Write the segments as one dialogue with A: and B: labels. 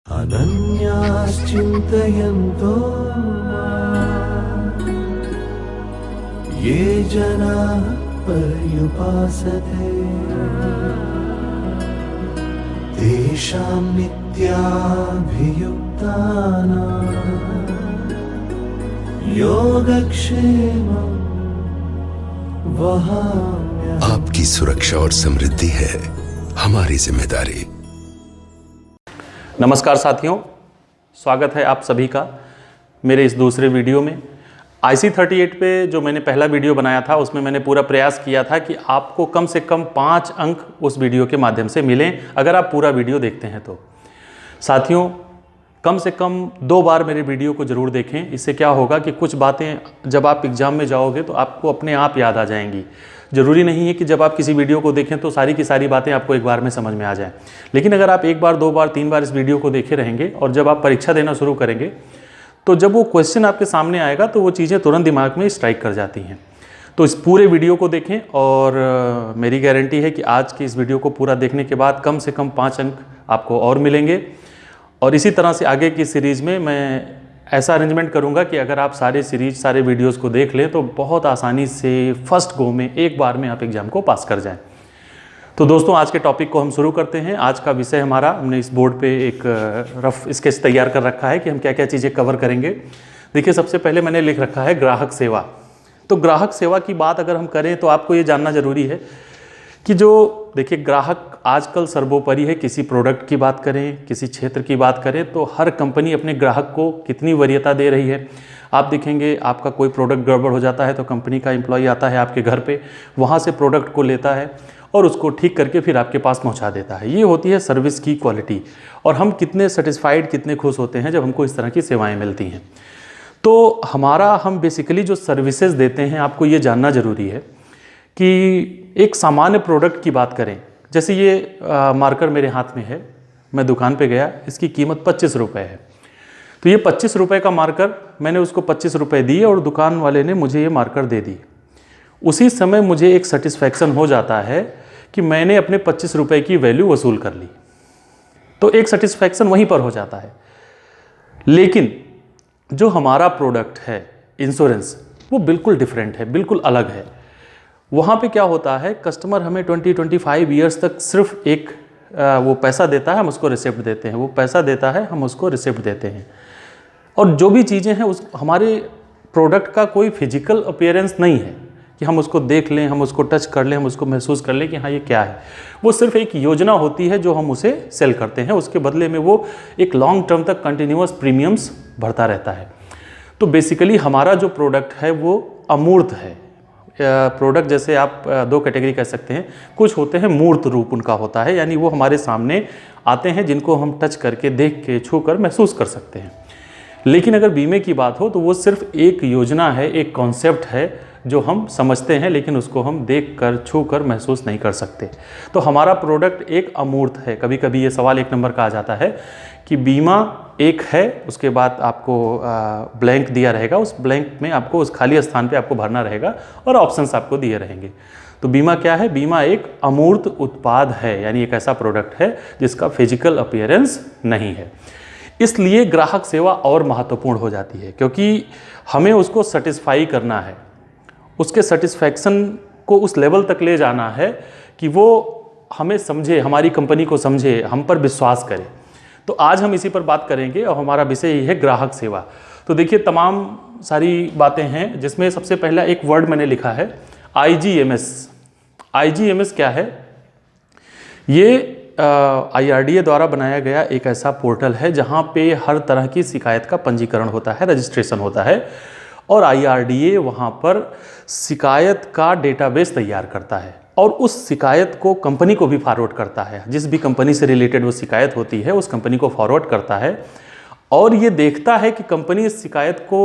A: अनन्याश्चिन्तयन्तो माम्, ये जनाः पर्युपासते तेषां नित्याभियुक्तानां योगक्षेमं वहाम्यहम्।
B: आपकी सुरक्षा और समृद्धि है हमारी जिम्मेदारी।
C: नमस्कार साथियों, स्वागत है आप सभी का मेरे इस दूसरे वीडियो में। IC38 पे जो मैंने पहला वीडियो बनाया था उसमें मैंने पूरा प्रयास किया था कि आपको कम से कम 5 अंक उस वीडियो के माध्यम से मिलें अगर आप पूरा वीडियो देखते हैं तो। साथियों, कम से कम 2 बार मेरे वीडियो को ज़रूर देखें। इससे क्या होगा कि कुछ बातें जब आप एग्ज़ाम में जाओगे तो आपको अपने आप याद आ जाएंगी। ज़रूरी नहीं है कि जब आप किसी वीडियो को देखें तो सारी की सारी बातें आपको एक बार में समझ में आ जाएं, लेकिन अगर आप 1 बार 2 बार 3 बार इस वीडियो को देखे रहेंगे और जब आप परीक्षा देना शुरू करेंगे तो जब वो क्वेश्चन आपके सामने आएगा तो वो चीज़ें तुरंत दिमाग में स्ट्राइक कर जाती हैं। तो इस पूरे वीडियो को देखें और मेरी गारंटी है कि आज की इस वीडियो को पूरा देखने के बाद कम से कम 5 अंक आपको और मिलेंगे। और इसी तरह से आगे की सीरीज़ में मैं ऐसा अरेंजमेंट करूंगा कि अगर आप सारे वीडियोस को देख लें तो बहुत आसानी से फर्स्ट गो में एक बार में आप एग्ज़ाम को पास कर जाएं। तो दोस्तों, आज के टॉपिक को हम शुरू करते हैं। आज का विषय हमारा, हमने इस बोर्ड पे एक रफ स्केच तैयार कर रखा है कि हम क्या क्या चीज़ें कवर करेंगे। देखिए, सबसे पहले मैंने लिख रखा है ग्राहक सेवा। तो ग्राहक सेवा की बात अगर हम करें तो आपको ये जानना ज़रूरी है कि जो देखिए ग्राहक आजकल सर्वोपरि है। किसी प्रोडक्ट की बात करें, किसी क्षेत्र की बात करें तो हर कंपनी अपने ग्राहक को कितनी वरीयता दे रही है। आप देखेंगे, आपका कोई प्रोडक्ट गड़बड़ हो जाता है तो कंपनी का एम्प्लॉय आता है आपके घर पे, वहाँ से प्रोडक्ट को लेता है और उसको ठीक करके फिर आपके पास पहुँचा देता है। ये होती है सर्विस की क्वालिटी। और हम कितने सेटिस्फाइड, कितने खुश होते हैं जब हमको इस तरह की सेवाएँ मिलती हैं। तो हम बेसिकली जो सर्विसेज देते हैं, आपको ये जानना ज़रूरी है कि एक सामान्य प्रोडक्ट की बात करें, जैसे ये मार्कर मेरे हाथ में है, मैं दुकान पे गया, इसकी कीमत 25 रुपये है। तो ये 25 रुपये का मार्कर, मैंने उसको 25 रुपये दिए और दुकान वाले ने मुझे ये मार्कर दे दी। उसी समय मुझे एक सेटिस्फैक्शन हो जाता है कि मैंने अपने 25 रुपये की वैल्यू वसूल कर ली। तो एक सेटिस्फैक्शन वहीं पर हो जाता है। लेकिन जो हमारा प्रोडक्ट है इंश्योरेंस, वो बिल्कुल डिफरेंट है, बिल्कुल अलग है। वहाँ पे क्या होता है, कस्टमर हमें 20-25 ईयर्स तक सिर्फ एक वो पैसा देता है, हम उसको रिसिप्ट देते हैं, वो पैसा देता है, हम उसको रिसिप्ट देते हैं। और जो भी चीज़ें हैं उस हमारे प्रोडक्ट का कोई फिजिकल अपीयरेंस नहीं है कि हम उसको देख लें, हम उसको टच कर लें, हम उसको महसूस कर लें कि हाँ ये क्या है। वो सिर्फ एक योजना होती है जो हम उसे सेल करते हैं। उसके बदले में वो एक लॉन्ग टर्म तक कंटिन्यूअस प्रीमियम्स भरता रहता है। तो बेसिकली हमारा जो प्रोडक्ट है वो अमूर्त है। प्रोडक्ट जैसे आप 2 कैटेगरी कह सकते हैं। कुछ होते हैं मूर्त रूप उनका होता है, यानी वो हमारे सामने आते हैं जिनको हम टच करके, देख के, छू कर महसूस कर सकते हैं। लेकिन अगर बीमे की बात हो तो वो सिर्फ एक योजना है, एक कॉन्सेप्ट है जो हम समझते हैं लेकिन उसको हम देख कर, छू कर महसूस नहीं कर सकते। तो हमारा प्रोडक्ट एक अमूर्त है। कभी कभी ये सवाल 1 नंबर का आ जाता है कि बीमा एक है, उसके बाद आपको ब्लैंक दिया रहेगा, उस ब्लैंक में आपको उस खाली स्थान पे आपको भरना रहेगा और ऑप्शंस आपको दिए रहेंगे। तो बीमा क्या है? बीमा एक अमूर्त उत्पाद है, यानी एक ऐसा प्रोडक्ट है जिसका फिजिकल अपीयरेंस नहीं है। इसलिए ग्राहक सेवा और महत्वपूर्ण हो जाती है, क्योंकि हमें उसको सेटिस्फाई करना है, उसके सेटिस्फैक्शन को उस लेवल तक ले जाना है कि वो हमें समझे, हमारी कंपनी को समझे, हम पर विश्वास करे। तो आज हम इसी पर बात करेंगे और हमारा विषय ही है ग्राहक सेवा। तो देखिए, तमाम सारी बातें हैं जिसमें सबसे पहला एक वर्ड मैंने लिखा है IGMS। IGMS क्या है? ये IRDA द्वारा बनाया गया एक ऐसा पोर्टल है जहाँ पे हर तरह की शिकायत का पंजीकरण होता है, रजिस्ट्रेशन होता है। और IRDA वहाँ पर शिकायत का डेटाबेस तैयार करता है और उस शिकायत को कंपनी को भी फॉरवर्ड करता है। जिस भी कंपनी से रिलेटेड वो शिकायत होती है उस कंपनी को फॉरवर्ड करता है और ये देखता है कि कंपनी इस शिकायत को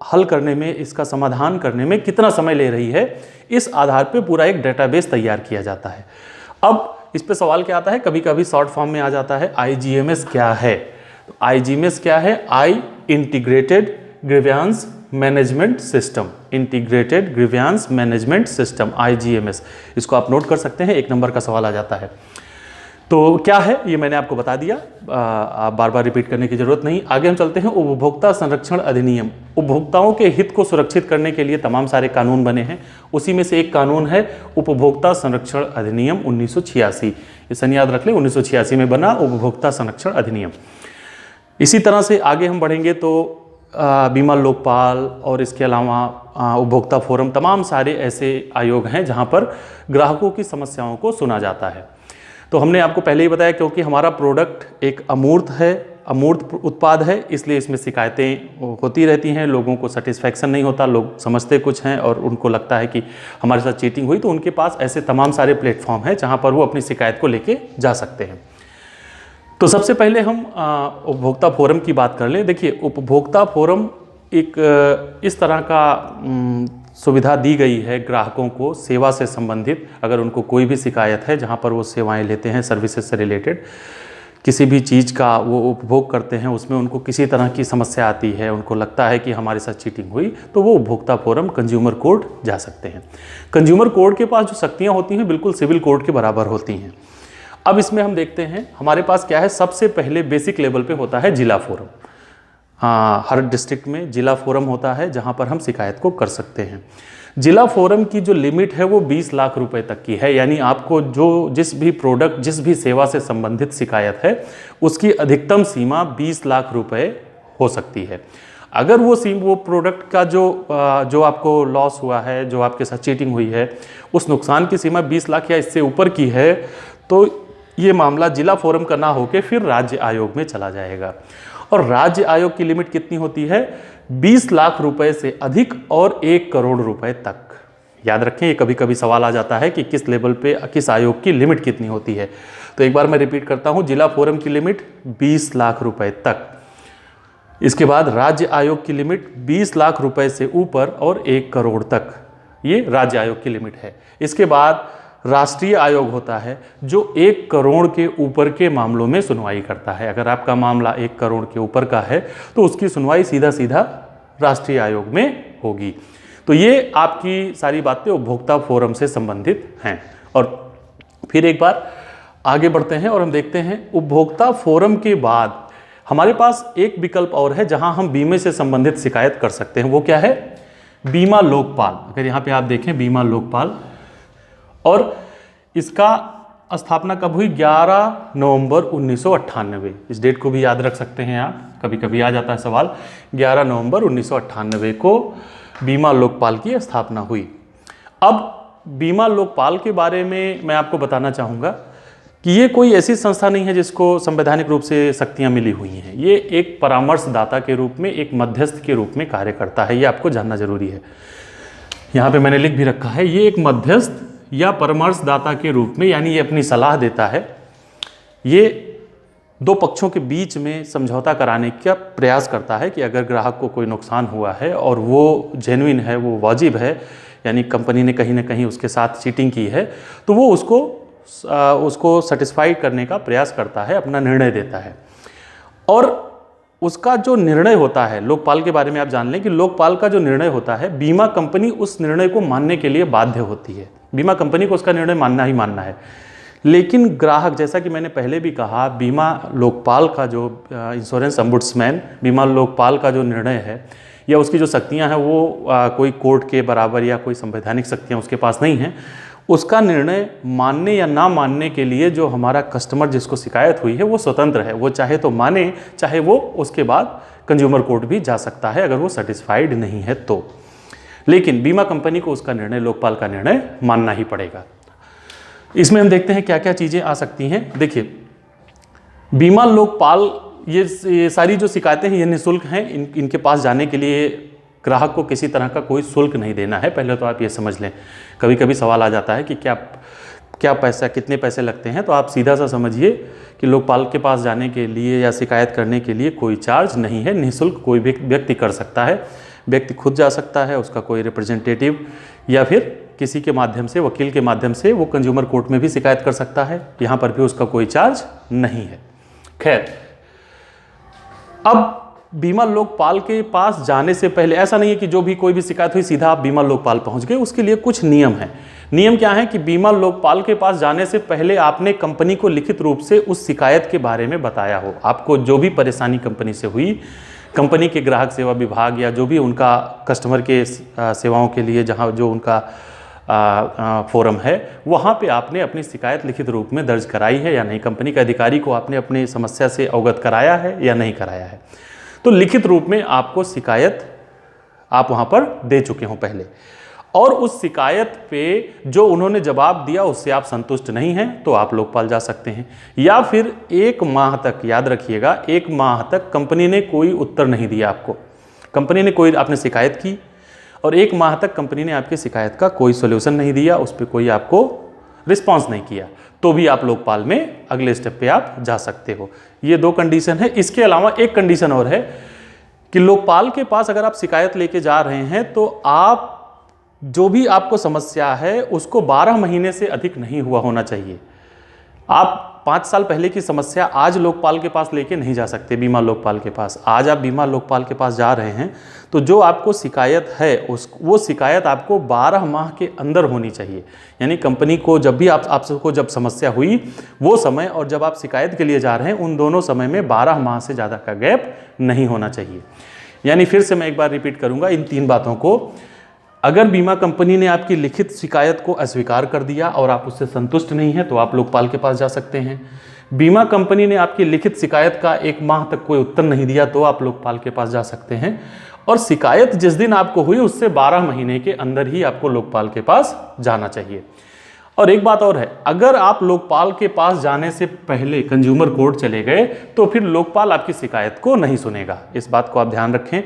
C: हल करने में, इसका समाधान करने में कितना समय ले रही है। इस आधार पे पूरा एक डेटाबेस तैयार किया जाता है। अब इस पे सवाल क्या आता है, कभी कभी शॉर्ट फॉर्म में आ जाता है IGMS क्या है। तो IGMS क्या है? Integrated grievance management system, integrated grievance management system, IGMS। इसको आप नोट कर सकते हैं, 1 नंबर का सवाल आ जाता है। तो क्या है ये मैंने आपको बता दिया, आप बार बार रिपीट करने की जरूरत नहीं। आगे हम चलते हैं उपभोक्ता संरक्षण अधिनियम। उपभोक्ताओं के हित को सुरक्षित करने के लिए तमाम सारे कानून बने हैं, उसी में से एक कानून है उपभोक्ता संरक्षण अधिनियम 1986। ये सन याद रख लें, 1986 में बना उपभोक्ता संरक्षण अधिनियम। इसी तरह से आगे हम बढ़ेंगे तो बीमा लोकपाल और इसके अलावा उपभोक्ता फोरम, तमाम सारे ऐसे आयोग हैं जहां पर ग्राहकों की समस्याओं को सुना जाता है। तो हमने आपको पहले ही बताया क्योंकि हमारा प्रोडक्ट एक अमूर्त है, अमूर्त उत्पाद है, इसलिए इसमें शिकायतें होती रहती हैं, लोगों को सेटिस्फैक्शन नहीं होता, लोग समझते कुछ हैं और उनको लगता है कि हमारे साथ चीटिंग हुई। तो उनके पास ऐसे तमाम सारे प्लेटफॉर्म हैं जहां पर वो अपनी शिकायत को लेके जा सकते हैं। तो सबसे पहले हम उपभोक्ता फोरम की बात कर लें। देखिए, उपभोक्ता फोरम एक इस तरह का सुविधा दी गई है ग्राहकों को सेवा से संबंधित। अगर उनको कोई भी शिकायत है, जहां पर वो सेवाएं लेते हैं, सर्विसेज से रिलेटेड किसी भी चीज़ का वो उपभोग करते हैं, उसमें उनको किसी तरह की समस्या आती है, उनको लगता है कि हमारे साथ चीटिंग हुई, तो वो उपभोक्ता फोरम कंज्यूमर कोर्ट जा सकते हैं। कंज्यूमर कोर्ट के पास जो शक्तियाँ होती हैं बिल्कुल सिविल कोर्ट के बराबर होती हैं। अब इसमें हम देखते हैं हमारे पास क्या है। सबसे पहले बेसिक लेवल पे होता है जिला फोरम। हाँ, हर डिस्ट्रिक्ट में जिला फोरम होता है जहां पर हम शिकायत को कर सकते हैं। जिला फोरम की जो लिमिट है वो 20 लाख रुपए तक की है, यानी आपको जो जिस भी प्रोडक्ट, जिस भी सेवा से संबंधित शिकायत है उसकी अधिकतम सीमा 20 लाख रुपए हो सकती है। अगर वो प्रोडक्ट का जो आपको लॉस हुआ है, जो आपके साथ चीटिंग हुई है, उस नुकसान की सीमा 20 लाख या इससे ऊपर की है, तो ये मामला जिला फोरम का ना होकर फिर राज्य आयोग में चला जाएगा। और राज्य आयोग की लिमिट कितनी होती है? 20 लाख रुपए से अधिक और 1 करोड़ रुपए तक। याद रखें, ये कभी कभी सवाल आ जाता है कि किस लेवल पे किस आयोग की लिमिट कितनी होती है। तो एक बार मैं रिपीट करता हूं, जिला फोरम की लिमिट 20 लाख रुपए तक। इसके बाद राज्य आयोग की लिमिट 20 लाख रुपए से ऊपर और 1 करोड़ तक, ये राज्य आयोग की लिमिट है। इसके बाद राष्ट्रीय आयोग होता है जो 1 करोड़ के ऊपर के मामलों में सुनवाई करता है। अगर आपका मामला 1 करोड़ के ऊपर का है तो उसकी सुनवाई सीधा सीधा राष्ट्रीय आयोग में होगी। तो ये आपकी सारी बातें उपभोक्ता फोरम से संबंधित हैं। और फिर एक बार आगे बढ़ते हैं और हम देखते हैं उपभोक्ता फोरम के बाद हमारे पास एक विकल्प और है जहां हम बीमे से संबंधित शिकायत कर सकते हैं। वो क्या है? बीमा लोकपाल। अगर यहाँ पे आप देखें, बीमा लोकपाल, और इसका स्थापना कब हुई? 11 नवंबर 1998। इस डेट को भी याद रख सकते हैं आप, कभी कभी आ जाता है सवाल। 11 नवंबर 1998 को बीमा लोकपाल की स्थापना हुई। अब बीमा लोकपाल के बारे में मैं आपको बताना चाहूँगा कि ये कोई ऐसी संस्था नहीं है जिसको संवैधानिक रूप से शक्तियाँ मिली हुई हैं। ये एक परामर्शदाता के रूप में, एक मध्यस्थ के रूप में कार्य करता है। ये आपको जानना जरूरी है। यहाँ पे मैंने लिख भी रखा है, ये एक मध्यस्थ या परामर्शदाता के रूप में, यानी ये अपनी सलाह देता है। ये दो पक्षों के बीच में समझौता कराने का प्रयास करता है कि अगर ग्राहक को कोई नुकसान हुआ है और वो जेन्युइन है, वो वाजिब है, यानी कंपनी ने कहीं ना कहीं उसके साथ चीटिंग की है, तो वो उसको सेटिस्फाई करने का प्रयास करता है, अपना निर्णय देता है। और उसका जो निर्णय होता है, लोकपाल के बारे में आप जान लें कि लोकपाल का जो निर्णय होता है, बीमा कंपनी उस निर्णय को मानने के लिए बाध्य होती है। बीमा कंपनी को उसका निर्णय मानना ही मानना है। लेकिन ग्राहक, जैसा कि मैंने पहले भी कहा, बीमा लोकपाल का जो इंश्योरेंस ombudsman, बीमा लोकपाल का जो निर्णय है या उसकी जो शक्तियां हैं वो कोई कोर्ट के बराबर या कोई संवैधानिक शक्तियां उसके पास नहीं हैं। उसका निर्णय मानने या ना मानने के लिए जो हमारा कस्टमर जिसको शिकायत हुई है वो स्वतंत्र है। वो चाहे तो माने, चाहे वो उसके बाद कंज्यूमर कोर्ट भी जा सकता है अगर वो सेटिस्फाइड नहीं है तो। लेकिन बीमा कंपनी को उसका निर्णय, लोकपाल का निर्णय मानना ही पड़ेगा। इसमें हम देखते हैं क्या क्या चीज़ें आ सकती हैं। देखिए, बीमा लोकपाल, ये सारी जो शिकायतें हैं ये निःशुल्क हैं। इनके पास जाने के लिए ग्राहक को किसी तरह का कोई शुल्क नहीं देना है। पहले तो आप ये समझ लें। कभी कभी सवाल आ जाता है कि क्या पैसा, कितने पैसे लगते हैं, तो आप सीधा सा समझिए कि लोकपाल के पास जाने के लिए या शिकायत करने के लिए कोई चार्ज नहीं है। निःशुल्क कोई भी व्यक्ति कर सकता है। व्यक्ति खुद जा सकता है, उसका कोई रिप्रेजेंटेटिव या फिर किसी के माध्यम से, वकील के माध्यम से वो कंज्यूमर कोर्ट में भी शिकायत कर सकता है। यहाँ पर भी उसका कोई चार्ज नहीं है। खैर, अब बीमा लोकपाल के पास जाने से पहले ऐसा नहीं है कि जो भी कोई भी शिकायत हुई सीधा आप बीमा लोकपाल पहुंच गए। उसके लिए कुछ नियम हैं। नियम क्या है कि बीमा लोकपाल के पास जाने से पहले आपने कंपनी को लिखित रूप से उस शिकायत के बारे में बताया हो। आपको जो भी परेशानी कंपनी से हुई, कंपनी के ग्राहक सेवा विभाग या जो भी उनका कस्टमर के सेवाओं के लिए जहाँ जो उनका फोरम है, वहाँ पे आपने अपनी शिकायत लिखित रूप में दर्ज कराई है या नहीं, कंपनी के अधिकारी को आपने अपनी समस्या से अवगत कराया है या नहीं कराया है। तो लिखित रूप में आपको शिकायत आप वहाँ पर दे चुके हो पहले, और उस शिकायत पे जो उन्होंने जवाब दिया उससे आप संतुष्ट नहीं हैं तो आप लोकपाल जा सकते हैं। या फिर 1 माह तक, याद रखिएगा, 1 माह तक कंपनी ने कोई उत्तर नहीं दिया आपको, कंपनी ने कोई, आपने शिकायत की और 1 माह तक कंपनी ने आपकी शिकायत का कोई सोल्यूशन नहीं दिया, उस पर कोई आपको रिस्पॉन्स नहीं किया, तो भी आप लोकपाल में अगले स्टेप पे आप जा सकते हो। ये 2 कंडीशन है। इसके अलावा एक कंडीशन और है कि लोकपाल के पास अगर आप शिकायत लेके जा रहे हैं तो आप जो भी आपको समस्या है उसको 12 महीने से अधिक नहीं हुआ होना चाहिए। आप 5 साल पहले की समस्या आज लोकपाल के पास लेके नहीं जा सकते, बीमा लोकपाल के पास। आज आप बीमा लोकपाल के पास जा रहे हैं तो जो आपको शिकायत है वो शिकायत आपको 12 माह के अंदर होनी चाहिए। यानी कंपनी को जब भी आपको जब समस्या हुई वो समय और जब आप शिकायत के लिए जा रहे हैं उन दोनों समय में 12 माह से ज़्यादा का गैप नहीं होना चाहिए। यानी फिर से मैं एक बार रिपीट करूँगा इन 3 बातों को। अगर बीमा कंपनी ने आपकी लिखित शिकायत को अस्वीकार कर दिया और आप उससे संतुष्ट नहीं हैं तो आप लोकपाल के पास जा सकते हैं। बीमा कंपनी ने आपकी लिखित शिकायत का 1 माह तक कोई उत्तर नहीं दिया तो आप लोकपाल के पास जा सकते हैं। और शिकायत जिस दिन आपको हुई उससे 12 महीने के अंदर ही आपको लोकपाल के पास जाना चाहिए। और एक बात और है, अगर आप लोकपाल के पास जाने से पहले कंज्यूमर कोर्ट चले गए तो फिर लोकपाल आपकी शिकायत को नहीं सुनेगा। इस बात को आप ध्यान रखें,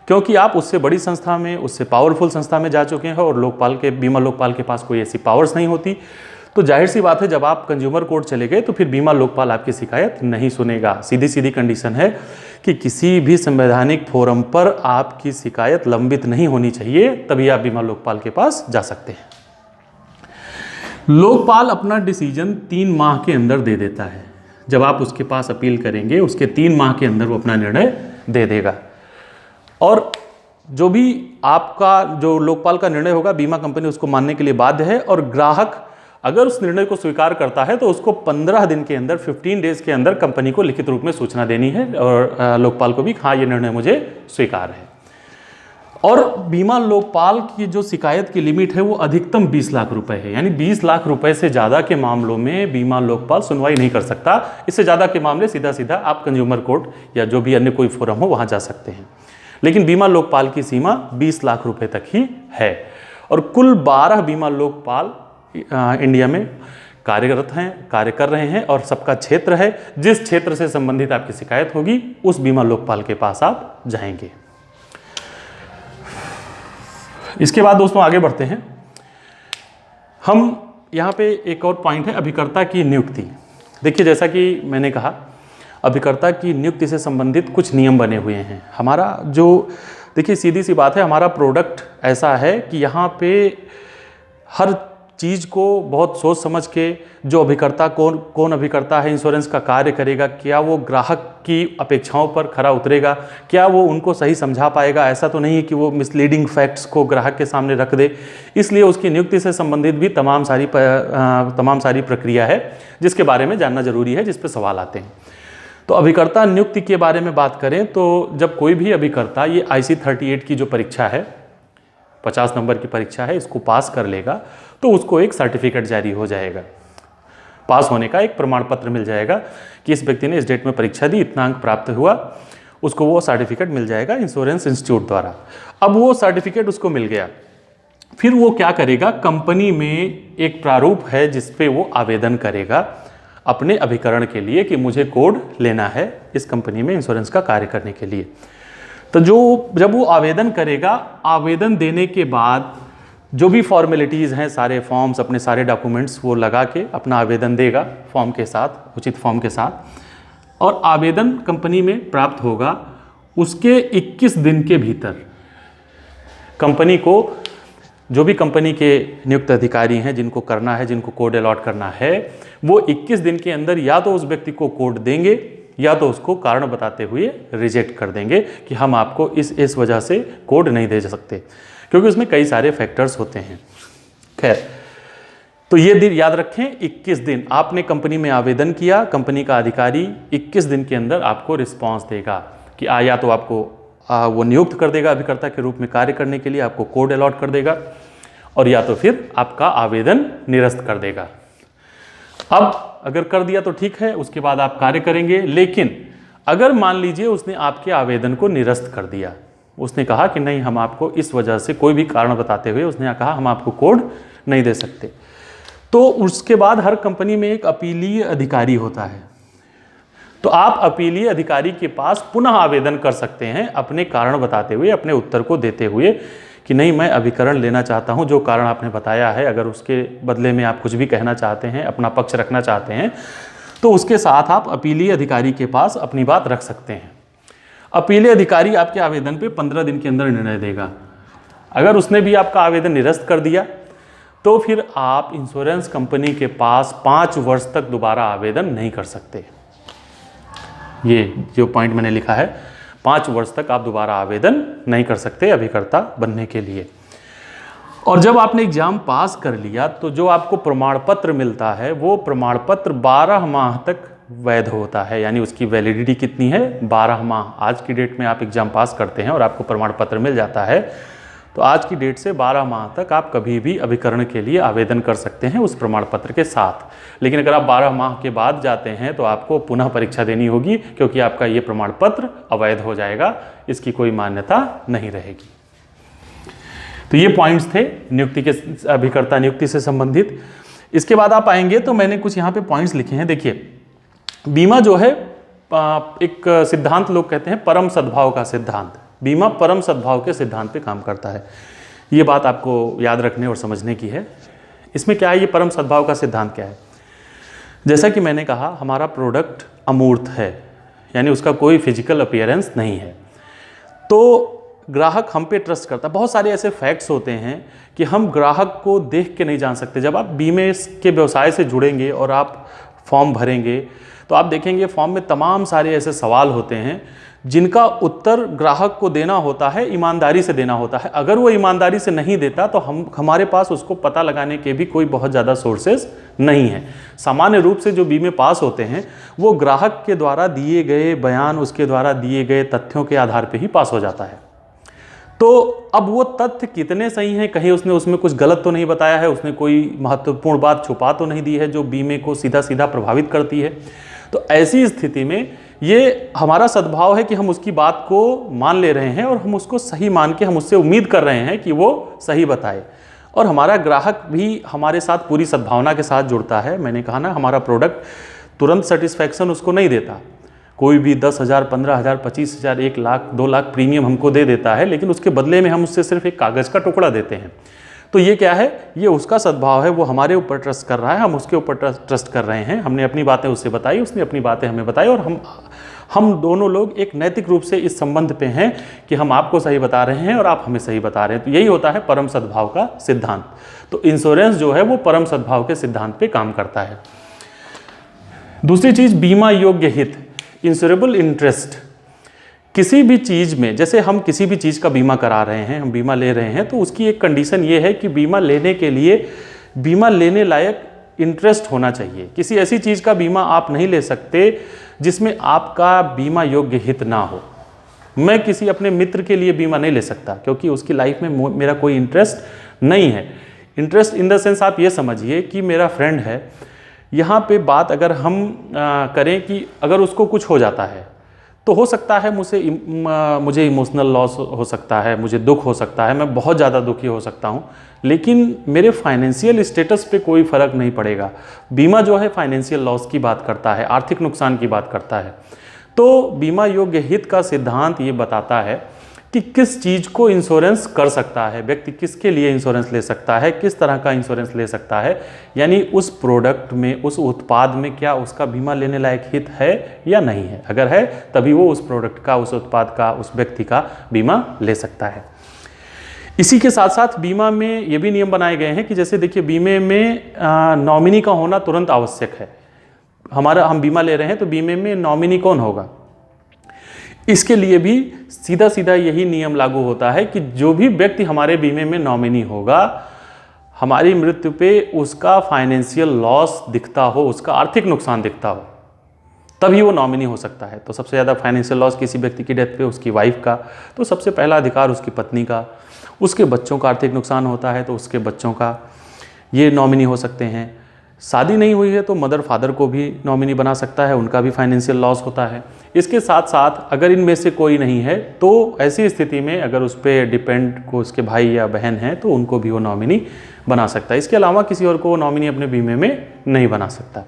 C: क्योंकि आप उससे बड़ी संस्था में, उससे पावरफुल संस्था में जा चुके हैं और बीमा लोकपाल के पास कोई ऐसी पावर्स नहीं होती। तो जाहिर सी बात है जब आप कंज्यूमर कोर्ट चले गए तो फिर बीमा लोकपाल आपकी शिकायत नहीं सुनेगा। सीधी सीधी कंडीशन है कि किसी भी संवैधानिक फोरम पर आपकी शिकायत लंबित नहीं होनी चाहिए, तभी आप बीमा लोकपाल के पास जा सकते हैं। लोकपाल अपना डिसीजन 3 माह के अंदर दे देता है। जब आप उसके पास अपील करेंगे उसके 3 माह के अंदर वो अपना निर्णय दे देगा। और जो भी आपका जो लोकपाल का निर्णय होगा बीमा कंपनी उसको मानने के लिए बाध्य है। और ग्राहक अगर उस निर्णय को स्वीकार करता है तो उसको 15 दिन के अंदर, 15 डेज के अंदर कंपनी को लिखित रूप में सूचना देनी है और लोकपाल को भी हाँ ये निर्णय मुझे स्वीकार है। और बीमा लोकपाल की जो शिकायत की लिमिट है वो अधिकतम 20 लाख रुपए है। यानी 20 लाख रुपए से ज़्यादा के मामलों में बीमा लोकपाल सुनवाई नहीं कर सकता। इससे ज़्यादा के मामले सीधा सीधा आप कंज्यूमर कोर्ट या जो भी अन्य कोई फोरम हो वहाँ जा सकते हैं। लेकिन बीमा लोकपाल की सीमा 20 लाख रुपए तक ही है। और कुल 12 बीमा लोकपाल इंडिया में कार्यरत हैं, कार्य कर रहे हैं और सबका क्षेत्र है। जिस क्षेत्र से संबंधित आपकी शिकायत होगी उस बीमा लोकपाल के पास आप जाएंगे। इसके बाद दोस्तों आगे बढ़ते हैं। हम यहाँ पे एक और पॉइंट है अभिकर्ता की नियुक्ति। देखिए जैसा कि मैंने कहा अभिकर्ता की नियुक्ति से संबंधित कुछ नियम बने हुए हैं। हमारा जो देखिए सीधी सी बात है, हमारा प्रोडक्ट ऐसा है कि यहाँ पे हर चीज़ को बहुत सोच समझ के जो अभिकर्ता कौन अभिकर्ता है, इंश्योरेंस का कार्य करेगा, क्या वो ग्राहक की अपेक्षाओं पर खरा उतरेगा, क्या वो उनको सही समझा पाएगा। ऐसा तो नहीं है कि वो मिसलीडिंग फैक्ट्स को ग्राहक के सामने रख दे। इसलिए उसकी नियुक्ति से संबंधित भी तमाम सारी प्रक्रिया है जिसके बारे में जानना जरूरी है, जिस पर सवाल आते हैं। तो अभिकर्ता नियुक्ति के बारे में बात करें तो जब कोई भी अभिकर्ता ये IC 38 की जो परीक्षा है, 50 नंबर की परीक्षा है, इसको पास कर लेगा तो उसको एक सर्टिफिकेट जारी हो जाएगा। पास होने का एक प्रमाण पत्र मिल जाएगा कि इस व्यक्ति ने इस डेट में परीक्षा दी, इतना अंक प्राप्त हुआ, उसको वो सर्टिफिकेट मिल जाएगा इंश्योरेंस इंस्टीट्यूट द्वारा। अब वो सर्टिफिकेट उसको मिल गया, फिर वो क्या करेगा, कंपनी में एक प्रारूप है जिस पे वो आवेदन करेगा अपने अभिकरण के लिए कि मुझे कोड लेना है इस कंपनी में इंश्योरेंस का कार्य करने के लिए। तो जब वो आवेदन करेगा, आवेदन देने के बाद जो भी फॉर्मेलिटीज़ हैं, सारे फॉर्म्स, अपने सारे डॉक्यूमेंट्स वो लगा के अपना आवेदन देगा फॉर्म के साथ, उचित फॉर्म के साथ। और आवेदन कंपनी में प्राप्त होगा, उसके 21 दिन के भीतर कंपनी को, जो भी कंपनी के नियुक्त अधिकारी हैं जिनको करना है, जिनको कोड अलॉट करना है, वो 21 दिन के अंदर या तो उस व्यक्ति को कोड देंगे या तो उसको कारण बताते हुए रिजेक्ट कर देंगे कि हम आपको इस वजह से कोड नहीं दे सकते, क्योंकि उसमें कई सारे फैक्टर्स होते हैं। खैर, तो ये दिन याद रखें, 21 दिन आपने कंपनी में आवेदन किया, कंपनी का अधिकारी 21 दिन के अंदर आपको रिस्पांस देगा कि या तो आपको वो नियुक्त कर देगा अभिकर्ता के रूप में कार्य करने के लिए, आपको कोड अलॉट कर देगा, और या तो फिर आपका आवेदन निरस्त कर देगा। अब अगर कर दिया तो ठीक है, उसके बाद आप कार्य करेंगे। लेकिन अगर मान लीजिए उसने आपके आवेदन को निरस्त कर दिया, उसने कहा कि नहीं, हम आपको इस वजह से, कोई भी कारण बताते हुए उसने कहा हम आपको कोड नहीं दे सकते, तो उसके बाद हर कंपनी में एक अपीलीय अधिकारी होता है। तो आप अपीलीय अधिकारी के पास पुनः आवेदन कर सकते हैं अपने कारण बताते हुए, अपने उत्तर को देते हुए कि नहीं, मैं अभिकरण लेना चाहता हूं, जो कारण आपने बताया है। अगर उसके बदले में आप कुछ भी कहना चाहते हैं, अपना पक्ष रखना चाहते हैं, तो उसके साथ आप अपीलीय अधिकारी के पास अपनी बात रख सकते हैं। अपीलीय अधिकारी आपके आवेदन पे 15 दिन के अंदर निर्णय देगा। अगर उसने भी आपका आवेदन निरस्त कर दिया तो फिर आप इंश्योरेंस कंपनी के पास 5 वर्ष तक दोबारा आवेदन नहीं कर सकते। ये जो पॉइंट मैंने लिखा है, 5 वर्ष तक आप दोबारा आवेदन नहीं कर सकते अभिकर्ता बनने के लिए। और जब आपने एग्जाम पास कर लिया तो जो आपको प्रमाण पत्र मिलता है, वो प्रमाण पत्र 12 माह तक वैध होता है। यानी उसकी वैलिडिटी कितनी है? 12 माह। आज की डेट में आप एग्जाम पास करते हैं और आपको प्रमाण पत्र मिल जाता है, तो आज की डेट से 12 माह तक आप कभी भी अभिकरण के लिए आवेदन कर सकते हैं उस प्रमाण पत्र के साथ। लेकिन अगर आप 12 माह के बाद जाते हैं तो आपको पुनः परीक्षा देनी होगी, क्योंकि आपका ये प्रमाण पत्र अवैध हो जाएगा, इसकी कोई मान्यता नहीं रहेगी। तो ये पॉइंट्स थे नियुक्ति के, अभिकर्ता नियुक्ति से संबंधित। इसके बाद आप आएंगे तो मैंने कुछ यहाँ पे पॉइंट्स लिखे हैं। देखिए, बीमा जो है एक सिद्धांत लोग कहते हैं परम सद्भाव का सिद्धांत। बीमा परम सद्भाव के सिद्धांत पे काम करता है। ये बात आपको याद रखने और समझने की है। इसमें क्या है, ये परम सद्भाव का सिद्धांत क्या है? जैसा कि मैंने कहा, हमारा प्रोडक्ट अमूर्त है, यानी उसका कोई फिजिकल अपीयरेंस नहीं है, तो ग्राहक हम पे ट्रस्ट करता है। बहुत सारे ऐसे फैक्ट्स होते हैं कि हम ग्राहक को देख के नहीं जान सकते। जब आप बीमे के व्यवसाय से जुड़ेंगे और आप फॉर्म भरेंगे तो आप देखेंगे फॉर्म में तमाम सारे ऐसे सवाल होते हैं जिनका उत्तर ग्राहक को देना होता है, ईमानदारी से देना होता है। अगर वो ईमानदारी से नहीं देता तो हमारे पास उसको पता लगाने के भी कोई बहुत ज़्यादा सोर्सेज नहीं है। सामान्य रूप से जो बीमे पास होते हैं वो ग्राहक के द्वारा दिए गए बयान, उसके द्वारा दिए गए तथ्यों के आधार पर ही पास हो जाता है। तो अब वो तथ्य कितने सही हैं, कहीं उसने उसमें कुछ गलत तो नहीं बताया है, उसने कोई महत्वपूर्ण बात छुपा तो नहीं दी है जो बीमे को सीधा सीधा प्रभावित करती है। तो ऐसी स्थिति में ये हमारा सद्भाव है कि हम उसकी बात को मान ले रहे हैं और हम उसको सही मान के हम उससे उम्मीद कर रहे हैं कि वो सही बताए, और हमारा ग्राहक भी हमारे साथ पूरी सद्भावना के साथ जुड़ता है। मैंने कहा ना, हमारा प्रोडक्ट तुरंत सेटिस्फैक्शन उसको नहीं देता। कोई भी 10,000, 15,000, 25,000, 1 लाख, 2 लाख प्रीमियम हमको दे देता है, लेकिन उसके बदले में हम उससे सिर्फ एक कागज़ का टुकड़ा देते हैं। तो ये क्या है? ये उसका सद्भाव है, वो हमारे ऊपर ट्रस्ट कर रहा है, हम उसके ऊपर ट्रस्ट कर रहे हैं। हमने अपनी बातें उससे बताई, उसने अपनी बातें हमें बताई, और हम दोनों लोग एक नैतिक रूप से इस संबंध पे हैं कि हम आपको सही बता रहे हैं और आप हमें सही बता रहे हैं। तो यही होता है परम सद्भाव का सिद्धांत। तो इंश्योरेंस जो है वो परम सद्भाव के सिद्धांत पे काम करता है। दूसरी चीज, बीमा योग्य हित, इंश्योरेबल इंटरेस्ट। किसी भी चीज़ में, जैसे हम किसी भी चीज़ का बीमा करा रहे हैं, हम बीमा ले रहे हैं, तो उसकी एक कंडीशन ये है कि बीमा लेने के लिए बीमा लेने लायक इंटरेस्ट होना चाहिए। किसी ऐसी चीज़ का बीमा आप नहीं ले सकते जिसमें आपका बीमा योग्य हित ना हो। मैं किसी अपने मित्र के लिए बीमा नहीं ले सकता क्योंकि उसकी लाइफ में मेरा कोई इंटरेस्ट नहीं है। इंटरेस्ट इन द सेंस आप ये समझिए कि मेरा फ्रेंड है, यहाँ पे बात अगर हम करें कि अगर उसको कुछ हो जाता है तो हो सकता है मुझे इमोशनल लॉस हो सकता है, मुझे दुख हो सकता है, मैं बहुत ज़्यादा दुखी हो सकता हूँ, लेकिन मेरे फाइनेंशियल स्टेटस पे कोई फ़र्क नहीं पड़ेगा। बीमा जो है फाइनेंशियल लॉस की बात करता है, आर्थिक नुकसान की बात करता है। तो बीमा योग्य हित का सिद्धांत ये बताता है कि किस चीज़ को इंश्योरेंस कर सकता है व्यक्ति, किसके लिए इंश्योरेंस ले सकता है, किस तरह का इंश्योरेंस ले सकता है, यानी उस प्रोडक्ट में, उस उत्पाद में क्या उसका बीमा लेने लायक हित है या नहीं है। अगर है तभी वो उस प्रोडक्ट का, उस उत्पाद का, उस व्यक्ति का बीमा ले सकता है। इसी के साथ साथ बीमा में ये भी नियम बनाए गए हैं कि जैसे देखिए, बीमे में नॉमिनी का होना तुरंत आवश्यक है। हम बीमा ले रहे हैं तो बीमे में नॉमिनी कौन होगा, इसके लिए भी सीधा सीधा यही नियम लागू होता है कि जो भी व्यक्ति हमारे बीमे में नॉमिनी होगा, हमारी मृत्यु पे उसका फाइनेंशियल लॉस दिखता हो, उसका आर्थिक नुकसान दिखता हो, तभी वो नॉमिनी हो सकता है। तो सबसे ज़्यादा फाइनेंशियल लॉस किसी व्यक्ति की डेथ पे उसकी वाइफ का, तो सबसे पहला अधिकार उसकी पत्नी का। उसके बच्चों का आर्थिक नुकसान होता है तो उसके बच्चों का, ये नॉमिनी हो सकते हैं। शादी नहीं हुई है तो मदर फादर को भी नॉमिनी बना सकता है, उनका भी फाइनेंशियल लॉस होता है। इसके साथ साथ अगर इनमें से कोई नहीं है तो ऐसी स्थिति में अगर उस पर डिपेंड को उसके भाई या बहन हैं तो उनको भी वो नॉमिनी बना सकता है। इसके अलावा किसी और को नॉमिनी अपने बीमे में नहीं बना सकता।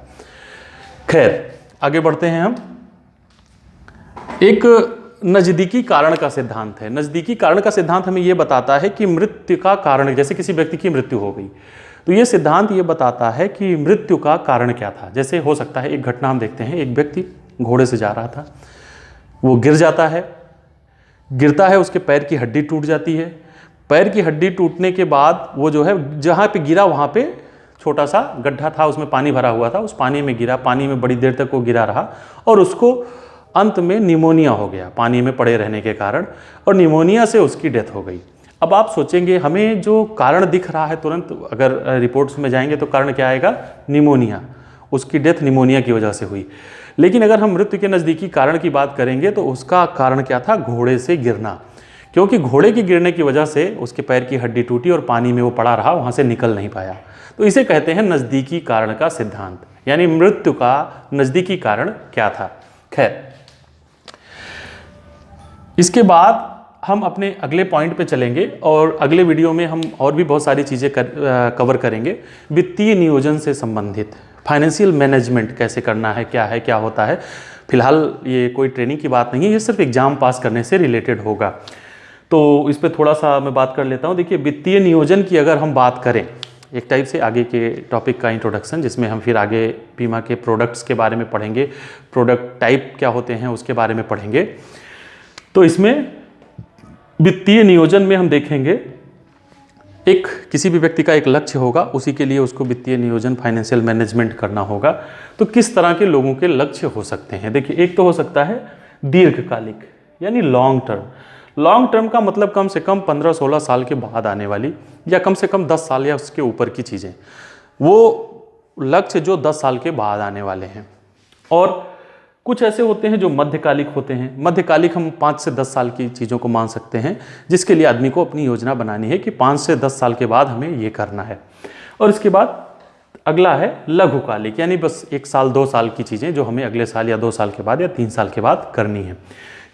C: खैर, आगे बढ़ते हैं हम। एक नज़दीकी कारण का सिद्धांत है। नज़दीकी कारण का सिद्धांत हमें यह बताता है कि मृत्यु का कारण, जैसे किसी व्यक्ति की मृत्यु हो गई तो यह सिद्धांत ये बताता है कि मृत्यु का कारण क्या था। जैसे हो सकता है, एक घटना हम देखते हैं, एक व्यक्ति घोड़े से जा रहा था, वो गिर जाता है, गिरता है, उसके पैर की हड्डी टूट जाती है। पैर की हड्डी टूटने के बाद वो जो है, जहाँ पे गिरा वहाँ पे छोटा सा गड्ढा था, उसमें पानी भरा हुआ था, उस पानी में गिरा, पानी में बड़ी देर तक वो गिरा रहा और उसको अंत में निमोनिया हो गया पानी में पड़े रहने के कारण, और निमोनिया से उसकी डेथ हो गई। अब आप सोचेंगे, हमें जो कारण दिख रहा है तुरंत अगर रिपोर्ट्स में जाएंगे तो कारण क्या आएगा, निमोनिया, उसकी डेथ निमोनिया की वजह से हुई। लेकिन अगर हम मृत्यु के नज़दीकी कारण की बात करेंगे तो उसका कारण क्या था, घोड़े से गिरना, क्योंकि घोड़े के गिरने की वजह से उसके पैर की हड्डी टूटी और पानी में वो पड़ा रहा, वहाँ से निकल नहीं पाया। तो इसे कहते हैं नज़दीकी कारण का सिद्धांत, यानी मृत्यु का नज़दीकी कारण क्या था। खैर, इसके बाद हम अपने अगले पॉइंट पे चलेंगे और अगले वीडियो में हम और भी बहुत सारी चीज़ें कवर करेंगे। वित्तीय नियोजन से संबंधित, फाइनेंशियल मैनेजमेंट कैसे करना है, क्या होता है। फिलहाल ये कोई ट्रेनिंग की बात नहीं है, ये सिर्फ एग्जाम पास करने से रिलेटेड होगा, तो इस पर थोड़ा सा मैं बात कर लेता हूँ। देखिए, वित्तीय नियोजन की अगर हम बात करें, एक टाइप से आगे के टॉपिक का इंट्रोडक्शन, जिसमें हम फिर आगे बीमा के प्रोडक्ट्स के बारे में पढ़ेंगे, प्रोडक्ट टाइप क्या होते हैं उसके बारे में पढ़ेंगे। तो इसमें वित्तीय नियोजन में हम देखेंगे, एक किसी भी व्यक्ति का एक लक्ष्य होगा, उसी के लिए उसको वित्तीय नियोजन, फाइनेंशियल मैनेजमेंट करना होगा। तो किस तरह के लोगों के लक्ष्य हो सकते हैं, देखिए, एक तो हो सकता है दीर्घकालिक, यानी लॉन्ग टर्म। लॉन्ग टर्म का मतलब कम से कम 15-16 साल के बाद आने वाली, या कम से कम 10 साल या उसके ऊपर की चीज़ें, वो लक्ष्य जो 10 साल के बाद आने वाले हैं। और कुछ ऐसे होते हैं जो मध्यकालिक होते हैं। मध्यकालिक हम 5 से 10 साल की चीज़ों को मान सकते हैं, जिसके लिए आदमी को अपनी योजना बनानी है कि 5 से 10 साल के बाद हमें ये करना है। और इसके बाद अगला है लघुकालिक, यानी बस 1 साल 2 साल की चीज़ें जो हमें अगले साल या 2 साल के बाद या 3 साल के बाद करनी है।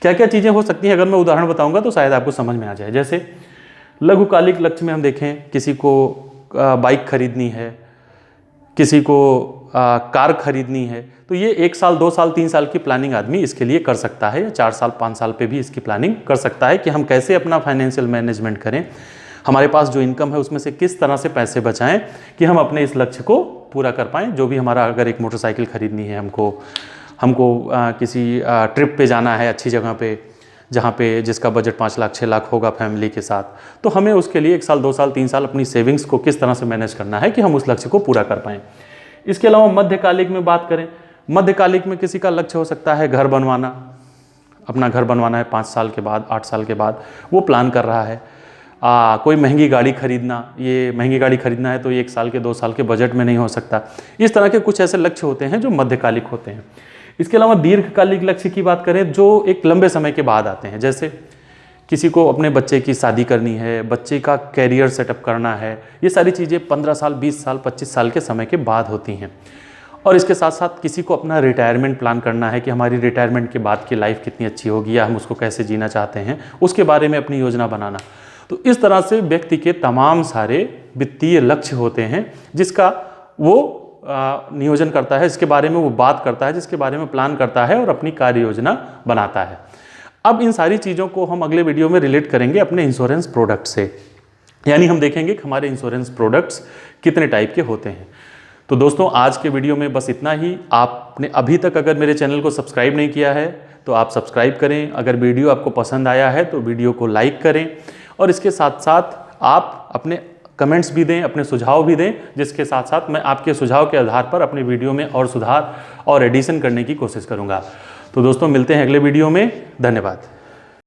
C: क्या क्या चीज़ें हो सकती हैं, अगर मैं उदाहरण बताऊंगा तो शायद आपको समझ में आ जाए। जैसे लघुकालिक लक्ष्य में हम देखें, किसी को बाइक खरीदनी है, किसी को कार खरीदनी है, तो ये 1 साल 2 साल 3 साल की प्लानिंग आदमी इसके लिए कर सकता है, या 4 साल 5 साल पे भी इसकी प्लानिंग कर सकता है कि हम कैसे अपना फाइनेंशियल मैनेजमेंट करें, हमारे पास जो इनकम है उसमें से किस तरह से पैसे बचाएं कि हम अपने इस लक्ष्य को पूरा कर पाएँ। जो भी हमारा, अगर एक मोटरसाइकिल खरीदनी है हमको किसी ट्रिप पे जाना है अच्छी जगह पे, जहाँ पे जिसका बजट 5 लाख 6 लाख होगा फैमिली के साथ, तो हमें उसके लिए 1 साल 2 साल 3 साल अपनी सेविंग्स को किस तरह से मैनेज करना है कि हम उस लक्ष्य को पूरा कर पाएँ। इसके अलावा मध्यकालिक में बात करें, मध्यकालिक में किसी का लक्ष्य हो सकता है घर बनवाना, अपना घर बनवाना है 5 साल के बाद 8 साल के बाद, वो प्लान कर रहा है। कोई महंगी गाड़ी खरीदना, ये महंगी गाड़ी खरीदना है तो ये 1 साल के 2 साल के बजट में नहीं हो सकता। इस तरह के कुछ ऐसे लक्ष्य होते हैं जो मध्यकालिक होते हैं। इसके अलावा दीर्घकालिक लक्ष्य की बात करें जो एक लंबे समय के बाद आते हैं, जैसे किसी को अपने बच्चे की शादी करनी है, बच्चे का कैरियर सेटअप करना है, ये सारी चीज़ें 15 साल 20 साल 25 साल के समय के बाद होती हैं। और इसके साथ साथ किसी को अपना रिटायरमेंट प्लान करना है कि हमारी रिटायरमेंट के बाद की लाइफ कितनी अच्छी होगी, या हम उसको कैसे जीना चाहते हैं, उसके बारे में अपनी योजना बनाना। तो इस तरह से व्यक्ति के तमाम सारे वित्तीय लक्ष्य होते हैं जिसका वो नियोजन करता है, इसके बारे में वो बात करता है, जिसके बारे में प्लान करता है और अपनी कार्य योजना बनाता है। अब इन सारी चीज़ों को हम अगले वीडियो में रिलेट करेंगे अपने इंश्योरेंस प्रोडक्ट से, यानी हम देखेंगे कि हमारे इंश्योरेंस प्रोडक्ट्स कितने टाइप के होते हैं। तो दोस्तों, आज के वीडियो में बस इतना ही। आपने अभी तक अगर मेरे चैनल को सब्सक्राइब नहीं किया है तो आप सब्सक्राइब करें। अगर वीडियो आपको पसंद आया है तो वीडियो को लाइक करें, और इसके साथ साथ आप अपने कमेंट्स भी दें, अपने सुझाव भी दें, जिसके साथ साथ मैं आपके सुझाव के आधार पर अपने वीडियो में और सुधार और एडिशन करने की कोशिश करूँगा। तो दोस्तों मिलते हैं अगले वीडियो में। धन्यवाद।